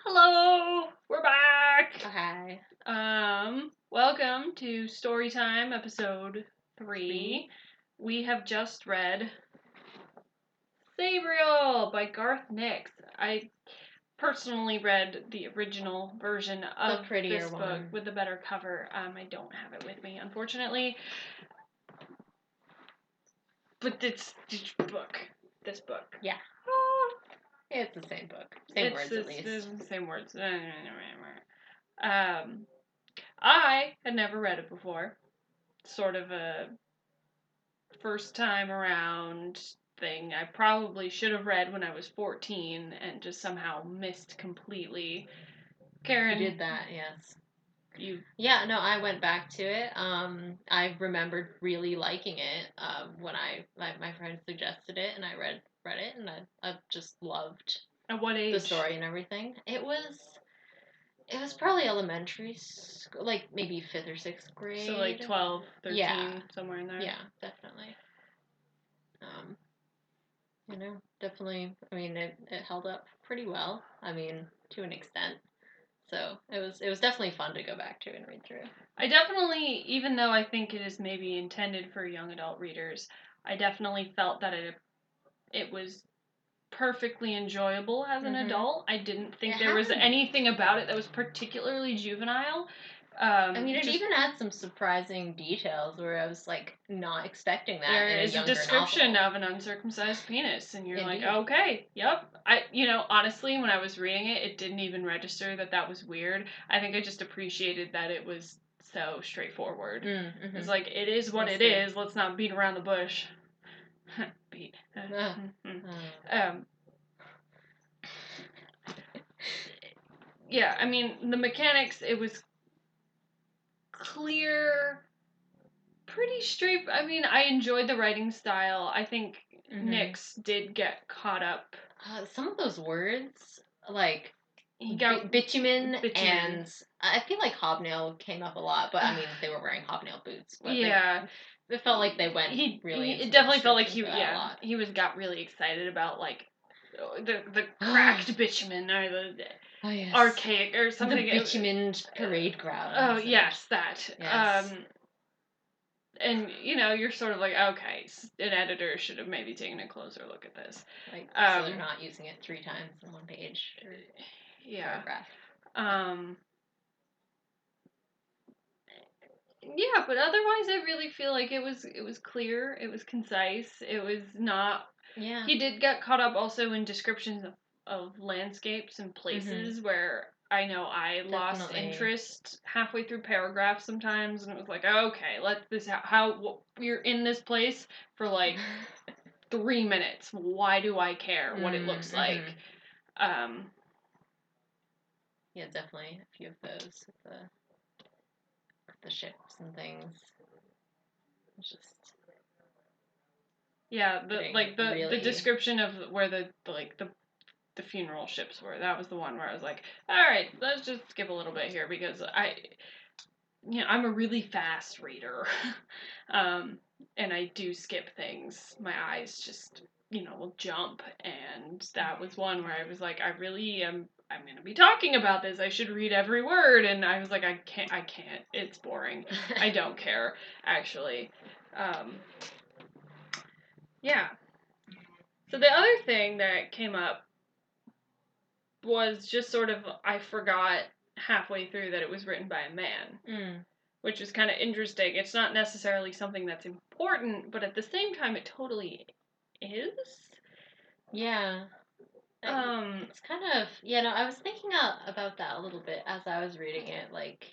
Hello, we're back. Hi. Welcome to Storytime, episode 3. We have just read Sabriel by Garth Nix. I personally read the original version of this book with a better cover. I don't have it with me, unfortunately. But it's this book. Yeah. It's the same book. Words at least. Same words. I had never read it before. Sort of a first time around thing. I probably should have read when I was 14 and just somehow missed completely. Karen. You did that, yes. Yeah, no, I went back to it. I remembered really liking it when my friend suggested it, and I read it, and I just loved At what age? The story and everything. It was probably elementary school, like maybe 5th or 6th grade. So like 12, 13, somewhere in there. Yeah, definitely. Definitely. I mean, it held up pretty well. I mean, to an extent. So it was definitely fun to go back to and read through. I definitely, even though I think it is maybe intended for young adult readers, I definitely felt that it was perfectly enjoyable as an adult. I didn't think there was anything about it that was particularly juvenile. I mean, it even had some surprising details where I was like not expecting that. There is a description of an uncircumcised penis, and you're Indeed. Like, okay, yep. Honestly, when I was reading it, it didn't even register that was weird. I think I just appreciated that it was so straightforward. Mm-hmm. It's like, it is what it is. Let's not beat around the bush. Beat. Yeah, I mean, the mechanics, it was clear, pretty straight. I mean, I enjoyed the writing style. I think Nix did get caught up. Some of those words, like bitumen, and I feel like hobnail came up a lot, but I mean, they were wearing hobnail boots. Yeah. It felt like they went really. It definitely felt like he got really excited about like the cracked bitumen or the archaic or something. The bitumen parade ground. Oh yes, that. Yes. And you're sort of like, okay, an editor should have maybe taken a closer look at this. Like, so they're not using it 3 times in one page or paragraph. Yeah, but otherwise, I really feel like it was clear, it was concise, it was not. Yeah. He did get caught up also in descriptions of landscapes and places where I know I lost interest halfway through paragraphs sometimes, and it was like, okay, let this how you're in this place for like 3 minutes. Why do I care what it looks like? Yeah, definitely a few of those. The ships and things. It's just the description of where the funeral ships were. That was the one where I was like, all right, let's just skip a little bit here because I'm a really fast reader, and I do skip things. My eyes just will jump, and that was one where I was like, I really am. I'm going to be talking about this. I should read every word. And I was like, I can't. It's boring. I don't care, actually. Yeah. So the other thing that came up was just sort of, I forgot halfway through that it was written by a man. Which is kind of interesting. It's not necessarily something that's important, but at the same time, it totally is. Yeah. It's kind of, I was thinking about that a little bit as I was reading it. Like,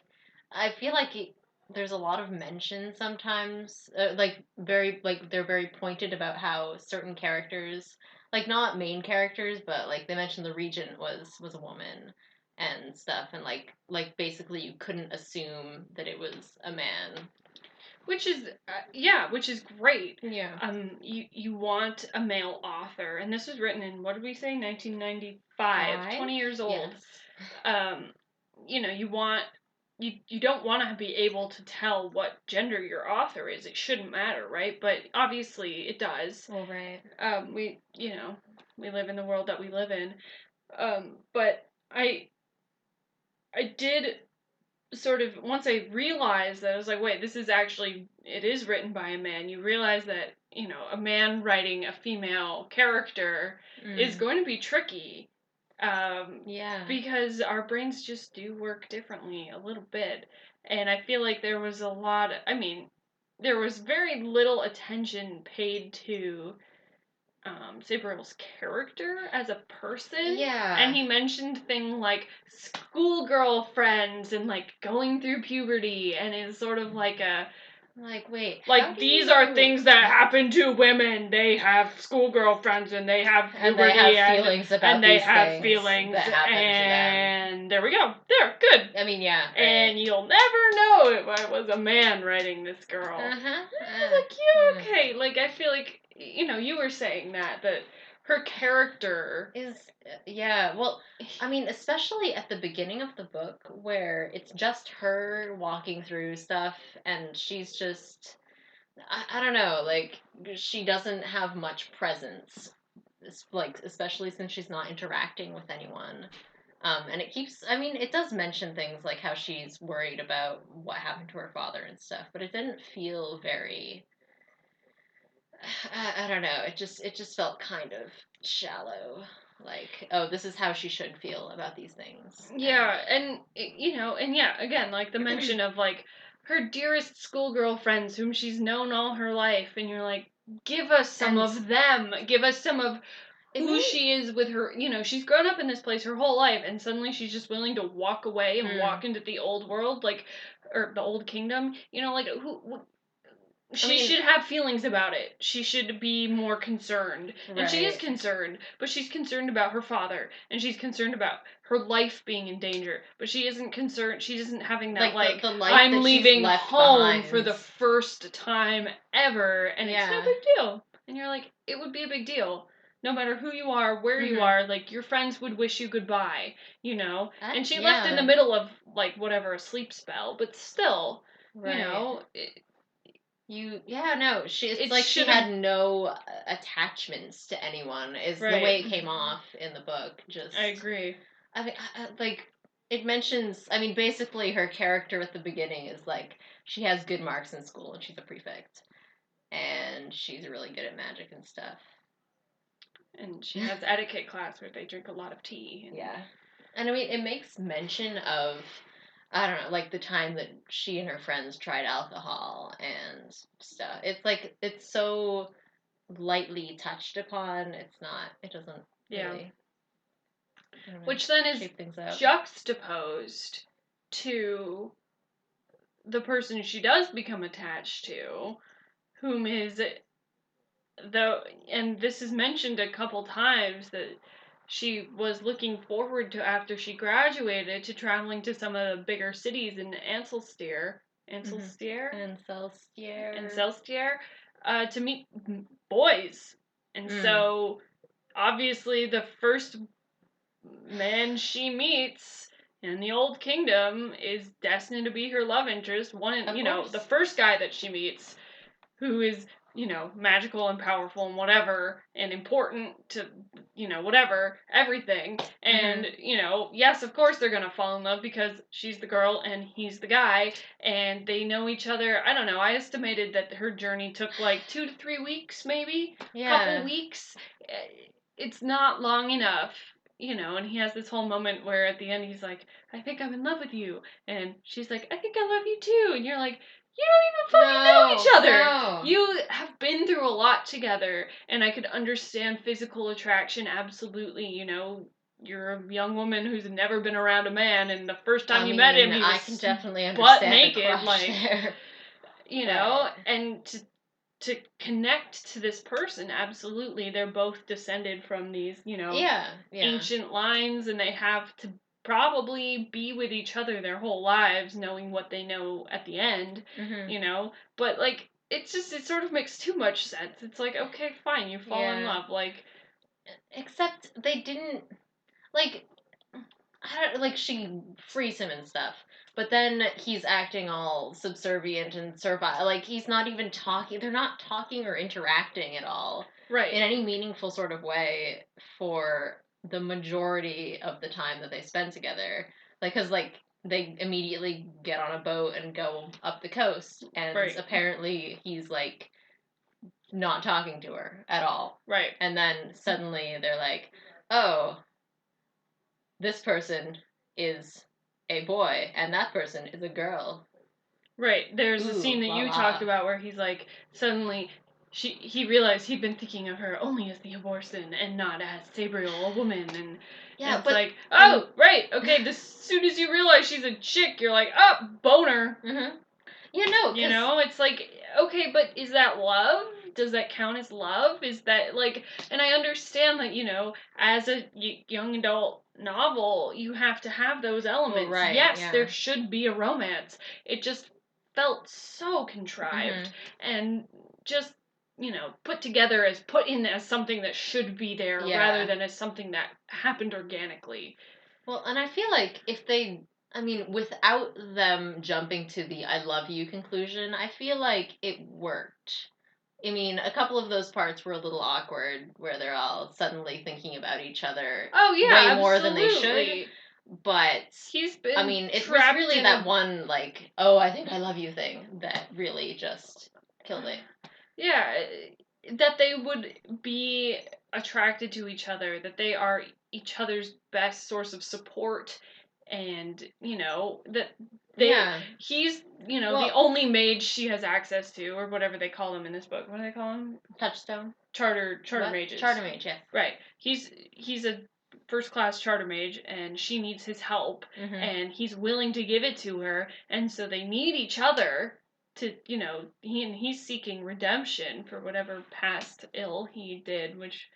I feel like there's a lot of mention sometimes, they're very pointed about how certain characters, like not main characters, but like they mentioned the regent was a woman and stuff, and like basically you couldn't assume that it was a man. Which is great. Yeah. You want a male author, and this was written in, what did we say, 1995, 20 years old. Yes. You don't want to be able to tell what gender your author is. It shouldn't matter, right? But obviously it does. Well, right. We live in the world that we live in. But I did sort of, once I realized that, I was like, wait, this is actually, it is written by a man. You realize that, a man writing a female character is going to be tricky. Yeah. Because our brains just do work differently a little bit. And I feel like there was there was very little attention paid to Sabriel's character as a person. Yeah. And he mentioned things like schoolgirl friends and like going through puberty, and is sort of like a wait, like these are things that happen to women. They have schoolgirl friends and they have puberty and they have feelings about and they these have things feelings that happen to them. And there we go. There, good. I mean, yeah. Right. And you'll never know if I was a man writing this girl. Like, okay. Like, I feel like, you were saying that her character is, yeah, well, I mean, especially at the beginning of the book where it's just her walking through stuff and she's just, I don't know, like, she doesn't have much presence, like, especially since she's not interacting with anyone. And it does mention things like how she's worried about what happened to her father and stuff, but it didn't feel very, I don't know, it just felt kind of shallow. Like, oh, this is how she should feel about these things. Yeah, and yeah, again, like the mention of like her dearest schoolgirl friends whom she's known all her life, and you're like, give us some of them, give us some of who she is with her. She's grown up in this place her whole life, and suddenly she's just willing to walk away and walk into the old world, like, or the old kingdom. Like who. She should have feelings about it. She should be more concerned. Right. And she is concerned, but she's concerned about her father, and she's concerned about her life being in danger. But she isn't concerned, she isn't having that, like the life I'm leaving home for the first time ever, and it's no big deal. And you're like, it would be a big deal. No matter who you are, where you are, like, your friends would wish you goodbye, And she left in the middle of, like, whatever, a sleep spell, but still, it's like she had no attachments to anyone, is the way it came off in the book. I agree. I mean, like, it mentions, basically her character at the beginning is like, she has good marks in school and she's a prefect. And she's really good at magic and stuff. And she has etiquette class where they drink a lot of tea. And it makes mention of, I don't know, like the time that she and her friends tried alcohol and stuff. It's like, it's so lightly touched upon. It doesn't really. Which then is juxtaposed to the person she does become attached to, whom is, and this is mentioned a couple times, that she was looking forward to, after she graduated, to traveling to some of the bigger cities in Ancelstier, to meet boys. And so, obviously, the first man she meets in the Old Kingdom is destined to be her love interest. The first guy that she meets, who is, magical and powerful and whatever, and important to, whatever, everything. And, yes, of course they're gonna fall in love because she's the girl and he's the guy, and they know each other. I don't know, I estimated that her journey took like 2 to 3 weeks, maybe. Couple weeks. It's not long enough. And he has this whole moment where at the end he's like, I think I'm in love with you. And she's like, I think I love you too. And you're like, you don't even fucking know each other. No. You have been through a lot together, and I could understand physical attraction, absolutely. You're a young woman who's never been around a man, and the first time you met him, he was I can definitely understand butt naked, like, and to connect to this person, absolutely. They're both descended from these, ancient lines, and they have to probably be with each other their whole lives, knowing what they know at the end, but, like, it sort of makes too much sense. It's like, okay, fine, you fall in love, like, except they didn't, like, she frees him and stuff, but then he's acting all subservient and servile. Like, he's not even talking. They're not talking or interacting at all, right, in any meaningful sort of way for the majority of the time that they spend together. Like, because, like, they immediately get on a boat and go up the coast, and apparently he's, like, not talking to her at all. Right. And then suddenly they're like, oh, this person is a boy, and that person is a girl. Right. There's a scene that you talked about where he's like, suddenly he realized he'd been thinking of her only as the abortion and not as Sabriel, a woman, and it's like, oh, right, okay, as soon as you realize she's a chick, you're like, oh, boner. Mm-hmm. Yeah, no, you know, it's like, okay, but is that love? Does that count as love? Is that, like, and I understand that, you know, as a young adult novel, you have to have those elements. Well, right, yes, there should be a romance. It just felt so contrived and just, you know, put in as something that should be there rather than as something that happened organically. Well, and I feel like if they, I mean, without them jumping to the I love you conclusion, I feel like it worked. I mean, a couple of those parts were a little awkward, where they're all suddenly thinking about each other way more than they should. But he's been I mean, it was really that one, like, oh, I think I love you thing that really just killed it. Yeah, that they would be attracted to each other, that they are each other's best source of support, and, you know, that he's, you know, the only mage she has access to, or whatever they call them in this book. What do they call them? Touchstone? Charter mages. Charter mage, yeah. Right. He's a first class charter mage, and she needs his help, and he's willing to give it to her, and so they need each other to, you know, he's seeking redemption for whatever past ill he did, which,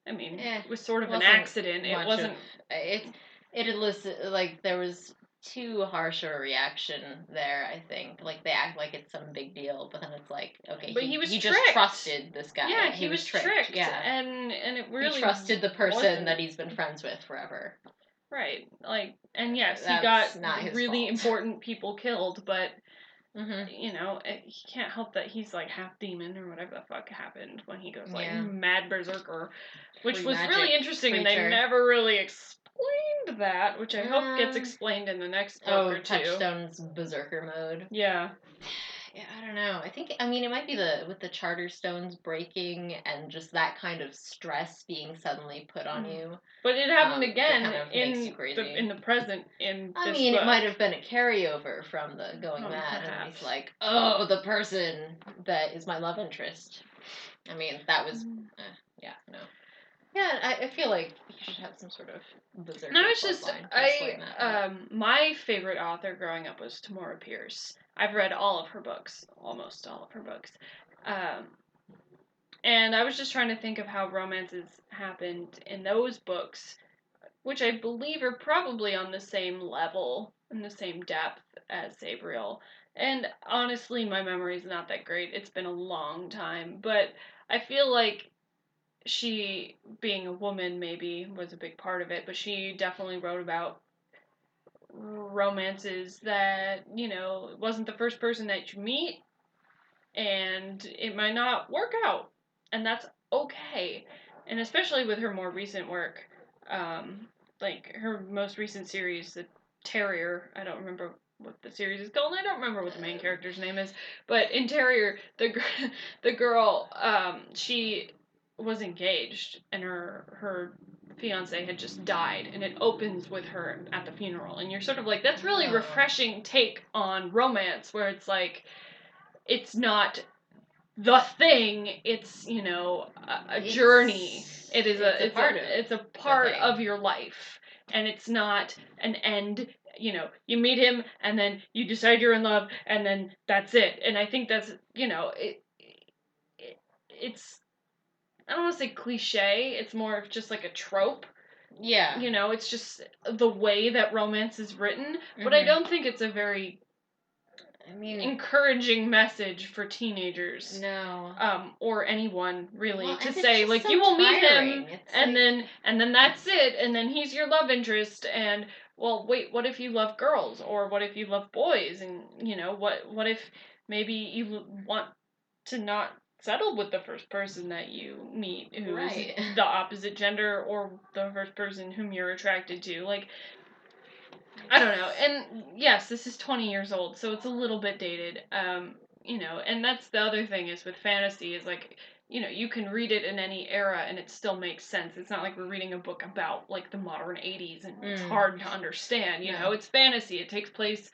I mean, was sort of an accident. It wasn't. It elicited, like, there was too harsh a reaction there, I think. Like, they act like it's some big deal, but then it's like, okay, but he was he tricked. Just trusted this guy. Yeah, he was tricked. Yeah. And it really he trusted the person that he's been friends with forever. Right. Like, and yes, he got really important people killed, but you know, he can't help that he's like half demon or whatever the fuck happened when he goes like mad berserker, which was really interesting, and they never really explained that, which I hope gets explained in the next book or two. Touchstone's berserker mode. Yeah. Yeah, I don't know. I mean, it might be with the charter stones breaking and just that kind of stress being suddenly put on you. But it happened again in the present in I this mean, book. it might have been a carryover from the going mad, perhaps. And he's like, oh, the person that is my love interest. I mean, that was, no. Yeah, I feel like you should have some sort of berserker. No, it's just my favorite author growing up was Tamora Pierce. I've read all of her books, almost all of her books, and I was just trying to think of how romances happened in those books, which I believe are probably on the same level and the same depth as Sabriel. And honestly, my memory is not that great. It's been a long time, but I feel like she, being a woman, maybe was a big part of it, but she definitely wrote about romances that, you know, it wasn't the first person that you meet, and it might not work out, and that's okay. And especially with her more recent work, like her most recent series, The Terrier, I don't remember what the series is called, I don't remember what the main character's name is, but in Terrier, the girl, she was engaged, and her fiance had just died, and it opens with her at the funeral, and you're sort of like, that's really refreshing take on romance, where it's like, it's not the thing, it's, you know, a journey. It's a part of your life, and it's not an end. You know, you meet him, and then you decide you're in love, and then that's it. And I think that's, you know, it's, I don't want to say cliche, it's more of just like a trope. Yeah. You know, it's just the way that romance is written, but I don't think it's a very encouraging message for teenagers. No. Or anyone really, to say like, you will meet him, and then that's it, and then he's your love interest, and well, wait, what if you love girls, or what if you love boys, and, you know, what if maybe you want to not settle with the first person that you meet who is the opposite gender, or the first person whom you're attracted to. Like, I don't know. And yes, this is 20 years old, so it's a little bit dated. And that's the other thing is with fantasy is like, you can read it in any era and it still makes sense. It's not like we're reading a book about like the modern 80s and it's hard to understand, it's fantasy. It takes place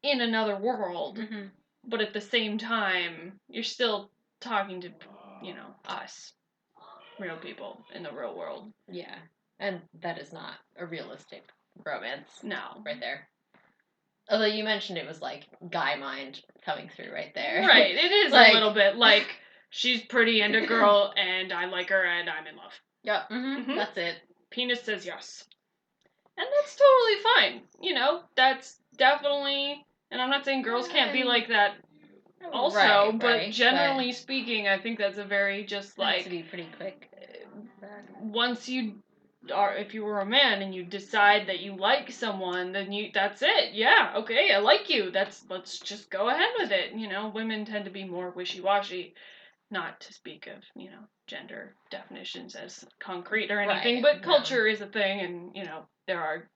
in another world. Mm-hmm. But at the same time, you're still talking to, us, real people in the real world. Yeah. And that is not a realistic romance. No. Right there. Although you mentioned it was like guy mind coming through right there. Right, it is like, a little bit like she's pretty and a girl and I like her and I'm in love. Yep, that's it. Penis says yes. And that's totally fine. That's definitely, and I'm not saying girls can't be like that also, but generally speaking, I think that's a very just like... to be pretty quick. Once you if you were a man and you decide that you like someone, then that's it. Yeah, okay, I like you. Let's just go ahead with it. Women tend to be more wishy-washy, not to speak of, gender definitions as concrete or anything, but culture is a thing, and, there are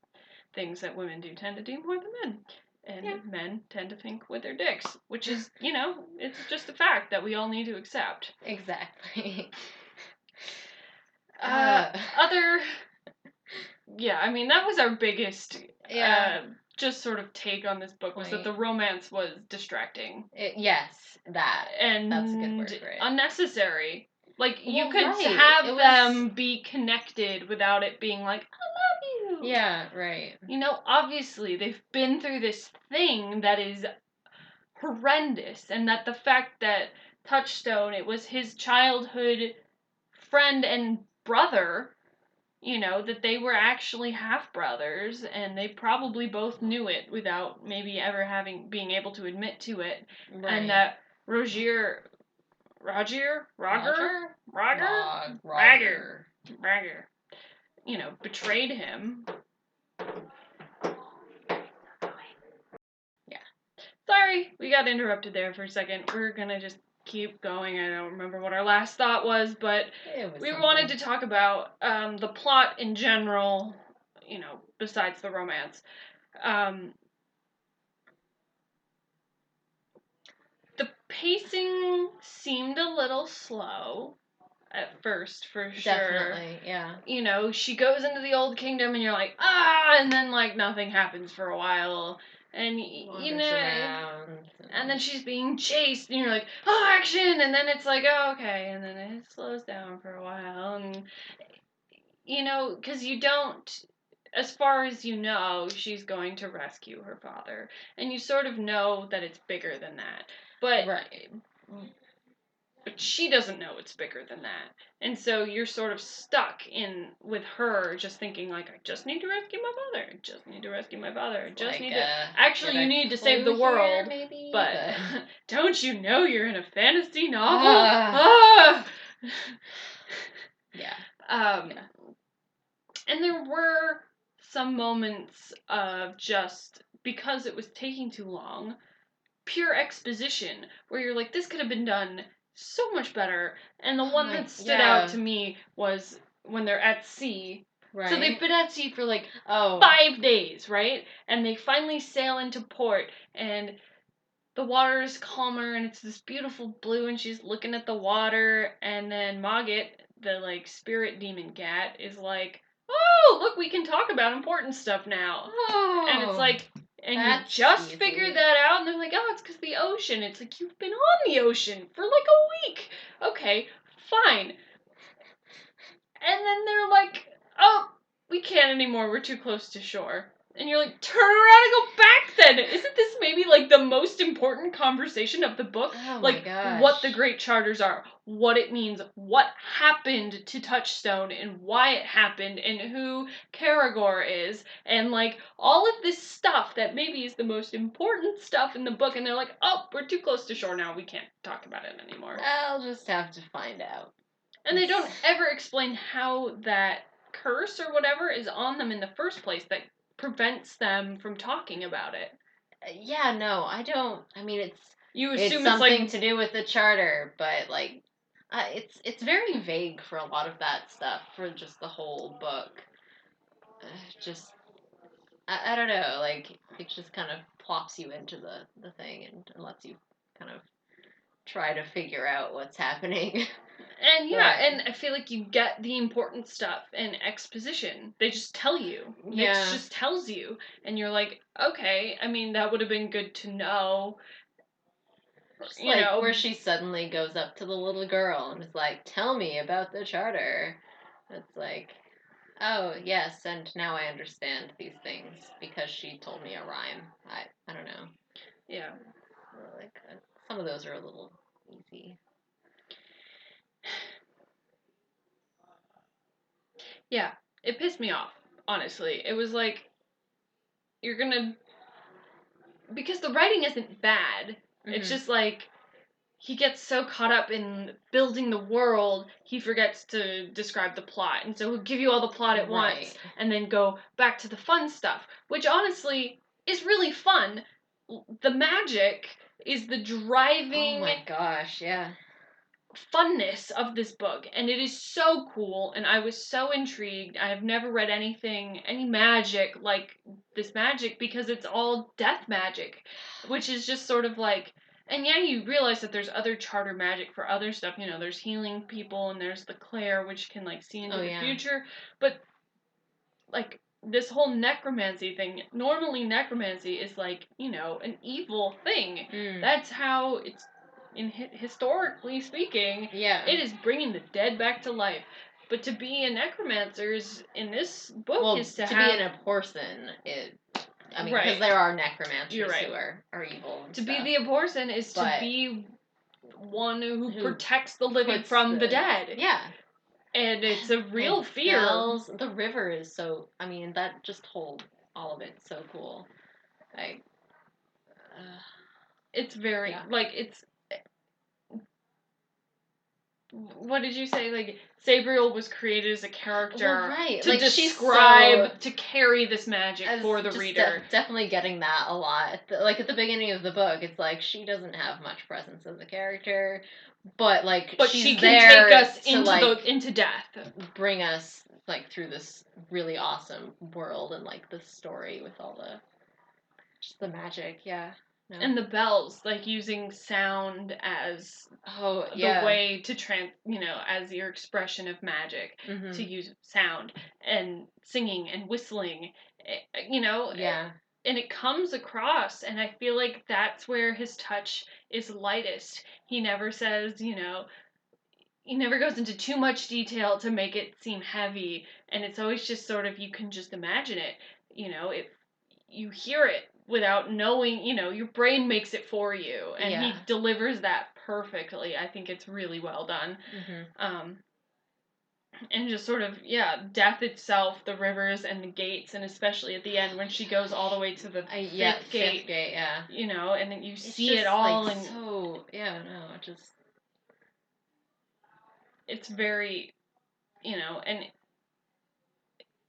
things that women do tend to do more than men. And men tend to think with their dicks, which is, it's just a fact that we all need to accept. Exactly. That was our biggest just sort of take on this book was that the romance was distracting. That's a good word for it. Unnecessary. Like, you could have them be connected without it being like, I love you. Yeah, right. Obviously, they've been through this thing that is horrendous, and that the fact that Touchstone, it was his childhood friend and brother, that they were actually half-brothers, and they probably both knew it without maybe ever being able to admit to it. Right. And that Roger, betrayed him. Yeah. Sorry, we got interrupted there for a second. We're gonna just keep going. I don't remember what our last thought was, but we wanted to talk about the plot in general, besides the romance. The pacing seemed a little slow at first, for sure. Definitely, yeah. She goes into the old kingdom and you're like, and then like nothing happens for a while. And and then she's being chased, and you're like, action! And then it's like, okay, and then it slows down for a while, and because you don't, as far as she's going to rescue her father, and you sort of know that it's bigger than that, but she doesn't know it's bigger than that. And so you're sort of stuck in with her just thinking like, I just need to rescue my father. I just need to rescue my father. I just need to... Actually, you need to save the world. Maybe, but don't you know you're in a fantasy novel? Yeah. And there were some moments of just, because it was taking too long, pure exposition, where you're like, this could have been done so much better. And the one that stood out to me was when they're at sea. Right. So they've been at sea for like 5 days, right? And they finally sail into port, and the water is calmer, and it's this beautiful blue, and she's looking at the water, and then Mogget, the like spirit demon cat, is like, oh, look, we can talk about important stuff now. And it's like, and you just figured that out, and they're like, it's because the ocean. It's like, you've been on the ocean for like a week. Okay, fine. And then they're like, we can't anymore, we're too close to shore. And you're like, turn around and go back then! Isn't this maybe like the most important conversation of the book? Oh like, my gosh. What the Great Charters are, what it means, what happened to Touchstone, and why it happened, and who Karagor is, and like, all of this stuff that maybe is the most important stuff in the book, and they're like, we're too close to shore now, we can't talk about it anymore. I'll just have to find out. And they don't ever explain how that curse or whatever is on them in the first place that prevents them from talking about it. Yeah, no, I don't. I mean, it's something like, to do with the charter, but like, it's very vague for a lot of that stuff for just the whole book. I don't know, like, it just kind of plops you into the thing and lets you kind of try to figure out what's happening. And and I feel like you get the important stuff in exposition. They just tell you. Nix just tells you. And you're like, okay, I mean, that would have been good to know. Just you know, where she suddenly goes up to the little girl and is like, tell me about the charter. It's like, oh, yes, and now I understand these things because she told me a rhyme. I don't know. Yeah. Like, some of those are a little easy. Yeah, it pissed me off, honestly. It was like, you're gonna... Because the writing isn't bad. Mm-hmm. It's just like, he gets so caught up in building the world, he forgets to describe the plot. And so he'll give you all the plot at once, and then go back to the fun stuff, which honestly is really fun. The magic is the driving... Oh my gosh, yeah. Funness of this book, and it is so cool, and I was so intrigued. I have never read any magic like this magic, because it's all death magic, which is just sort of like... And yeah, you realize that there's other charter magic for other stuff. You know, there's healing people, and there's the Claire, which can like see into the future. But like this whole necromancy thing, normally necromancy is like, you know, an evil thing. That's how it's... historically speaking, it is bringing the dead back to life. But to be a necromancer in this book is to be a person. I mean, because there are necromancers who are evil. And to be the person is to be one who protects the living from the dead. Yeah. And it's a real fear. The river is so... I mean, that just whole... all of it's so cool. Like... it's very... like, it's... What did you say? Like, Sabriel was created as a character to like, describe, to carry this magic for the reader. Definitely getting that a lot. Like, at the beginning of the book, it's like, she doesn't have much presence as a character, but she can take us into death. Bring us, like, through this really awesome world and, like, the story with all just the magic, No. And the bells, like using sound as the way to as your expression of magic, to use sound and singing and whistling, and it comes across, and I feel like that's where his touch is lightest. He never says, he never goes into too much detail to make it seem heavy, and it's always just sort of, you can just imagine it, if you hear it without knowing, your brain makes it for you, and he delivers that perfectly. I think it's really well done. And just sort of, death itself, the rivers and the gates, and especially at the end when she goes all the way to the fifth gate, and then you see it all, like, and so, it's very,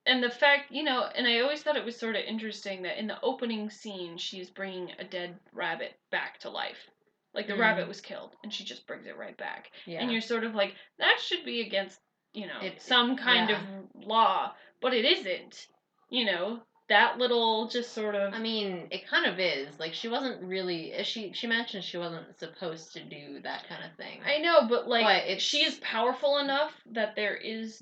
and the fact, and I always thought it was sort of interesting that in the opening scene, she's bringing a dead rabbit back to life. Like, the rabbit was killed, and she just brings it right back. Yeah. And you're sort of like, that should be against, some kind of law, but it isn't. That little just sort of... I mean, it kind of is. Like, she wasn't really... She mentioned she wasn't supposed to do that kind of thing. I know, but, like, she is powerful enough that there is...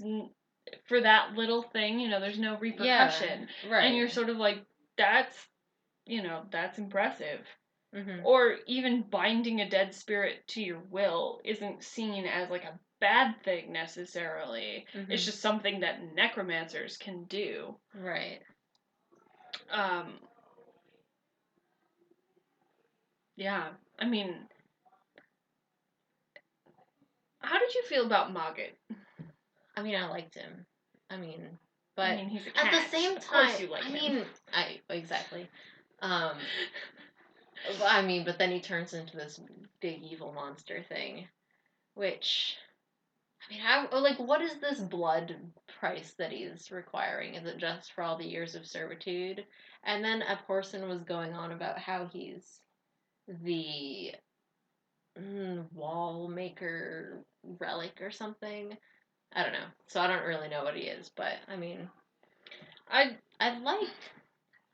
For that little thing, there's no repercussion. Yeah, right. And you're sort of like, that's impressive. Mm-hmm. Or even binding a dead spirit to your will isn't seen as, like, a bad thing necessarily. Mm-hmm. It's just something that necromancers can do. Right. Yeah, I mean, how did you feel about Mogget? I mean, I liked him. But he's a catch. At the same time, of course you like him. Exactly. But then he turns into this big evil monster thing, which, what is this blood price that he's requiring? Is it just for all the years of servitude? And then a person was going on about how he's the wall maker relic or something. I don't know. So I don't really know what he is, but I mean, I like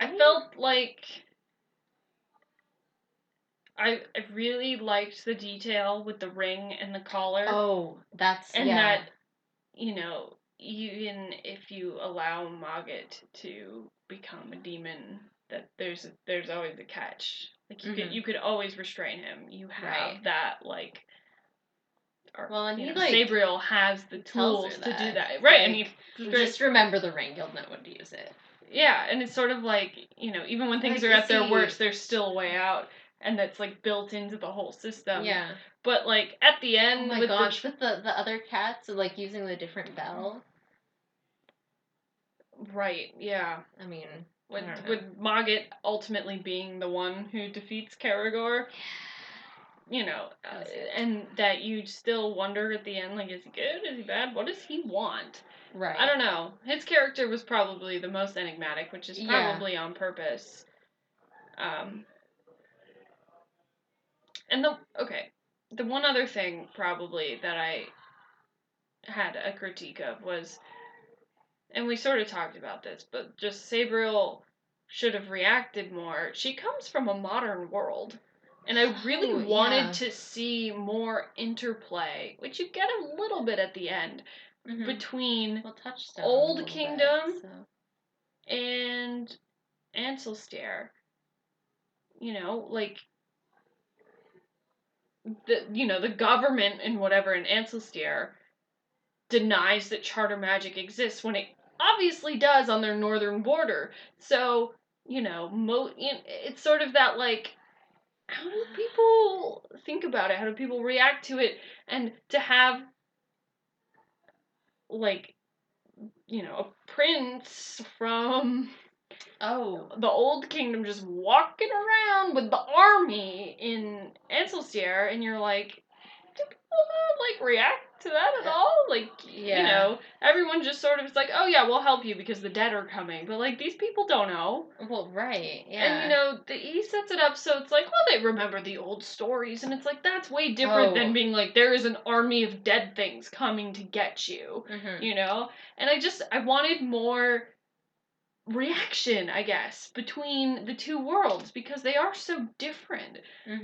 I felt like I really liked the detail with the ring and the collar. Oh, and that, even if you allow Mogget to become a demon, that there's always a catch. Like you could always restrain him. You have that well, and he Sabriel has the tools to do that, right? Like, and just remember the ring. You'll know when to use it. Yeah, and it's sort of like even when things are at their worst, there's still a way out, and that's like built into the whole system. Yeah. But like at the end, oh my gosh, with the other cats, like using the different bell. Right. Yeah. I mean, with Mogget ultimately being the one who defeats Karagor. And that you still wonder at the end, like, is he good? Is he bad? What does he want? Right. I don't know. His character was probably the most enigmatic, which is probably on purpose. And the one other thing probably that I had a critique of was, and we sort of talked about this, but just Sabriel should have reacted more. She comes from a modern world. And I really wanted to see more interplay, which you get a little bit at the end, between Old Kingdom and Ancelstair. Like the government and whatever in Ancelstair denies that charter magic exists when it obviously does on their northern border. So, it's sort of that, like, how do people think about it? How do people react to it? And to have, like, a prince from the Old Kingdom just walking around with the army in Ancelstair, and you're like, do people not, react to that at all? Everyone just sort of is like, oh yeah, we'll help you because the dead are coming. But, these people don't know. Well, right, yeah. And, he sets it up so it's like, well, they remember the old stories. And it's like, that's way different than being like, there is an army of dead things coming to get you. And I wanted more reaction, I guess, between the two worlds because they are so different.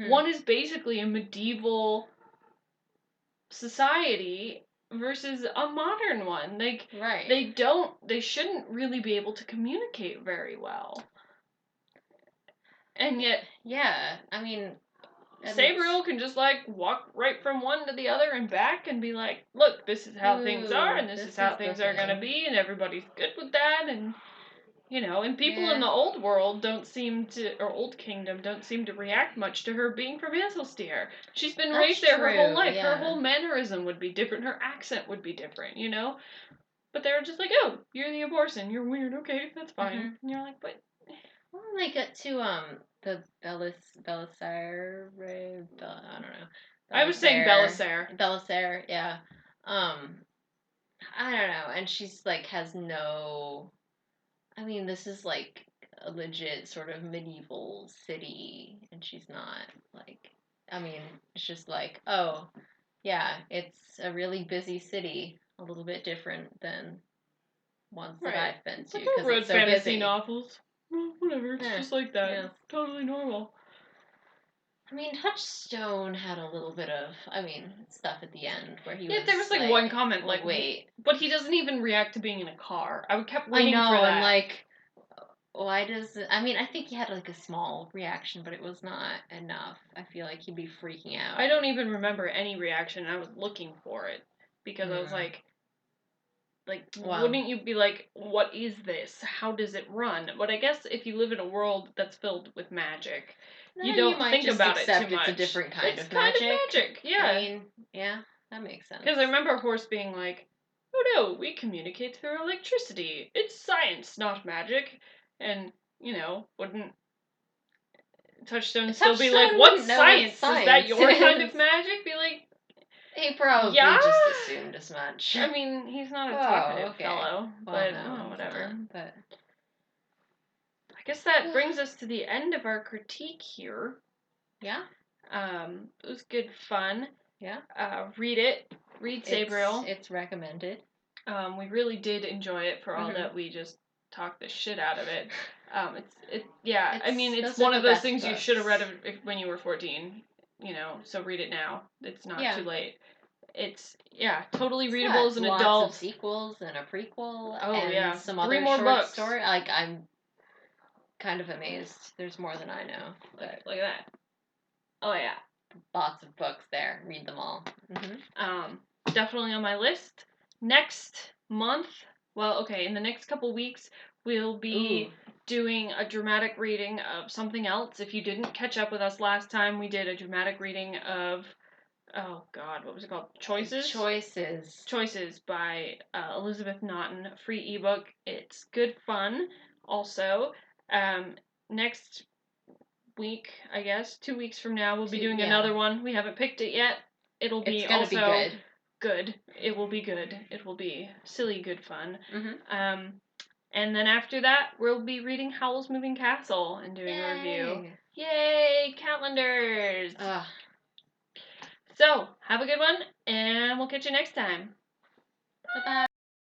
One is basically a medieval society versus a modern one. They shouldn't really be able to communicate very well. And yet, I mean, Sabriel can just walk right from one to the other and back and be like, look, this is how things are and this is how things are going to be and everybody's good with that. And and people in the old world Old Kingdom don't seem to react much to her being from Ancelstair. She's been raised there her whole life. Her whole mannerism would be different. Her accent would be different, But they're just like, oh, you're the abortion. You're weird. Okay, that's fine. And you're like, but... Well, they get to, the Belissaire, I don't know. I was saying Belissaire. Belissaire, yeah. I don't know. And she's, has no... I mean, this is, a legit sort of medieval city, and she's not, it's just oh, yeah, it's a really busy city, a little bit different than ones that I've been to. I've read fantasy novels. Well, whatever, it's just like that. Yeah. Totally normal. I mean, Touchstone had a little bit of, stuff at the end where he was... Yeah, there was, one comment, wait. But he doesn't even react to being in a car. I kept waiting for that. And, why does... I think he had, a small reaction, but it was not enough. I feel like he'd be freaking out. I don't even remember any reaction. I was looking for it. Because I was wouldn't you be like, what is this? How does it run? But I guess if you live in a world that's filled with magic, you don't think about it too much. It's a different kind of magic. It's kind of magic, yeah. Yeah, that makes sense. Because I remember Horse being like, oh no, we communicate through electricity. It's science, not magic. And, wouldn't Touchstone still be like, what science? Is that your kind of magic? Be like, he probably just assumed as much. I mean, he's not a talkative fellow, but whatever. But I guess that brings us to the end of our critique here. Yeah. It was good fun. Yeah. Read it. Read Sabriel. It's recommended. We really did enjoy it for all that we just talk the shit out of it. I mean, it's those are one of the those best things you books. should have read when you were 14, you know, so read it now. It's not too late. It's, totally readable as an adult. Lots of sequels and a prequel. Oh, and yeah. some 3 other more short books. story. Like, I'm kind of amazed. There's more than I know. But Look at that. Oh, yeah. Lots of books there. Read them all. Mm-hmm. Definitely on my list. Next month, in the next couple weeks, we'll be doing a dramatic reading of something else. If you didn't catch up with us last time, we did a dramatic reading of, oh God, what was it called? Choices by Elizabeth Naughton. Free ebook. It's good fun. Also, next week, I guess, 2 weeks from now, we'll be doing another one. We haven't picked it yet. It'll be also be good. It will be good. It will be silly good fun. Mm-hmm. And then after that, we'll be reading Howl's Moving Castle and doing a review. Yay! Calendars! So, have a good one, and we'll catch you next time. Bye-bye.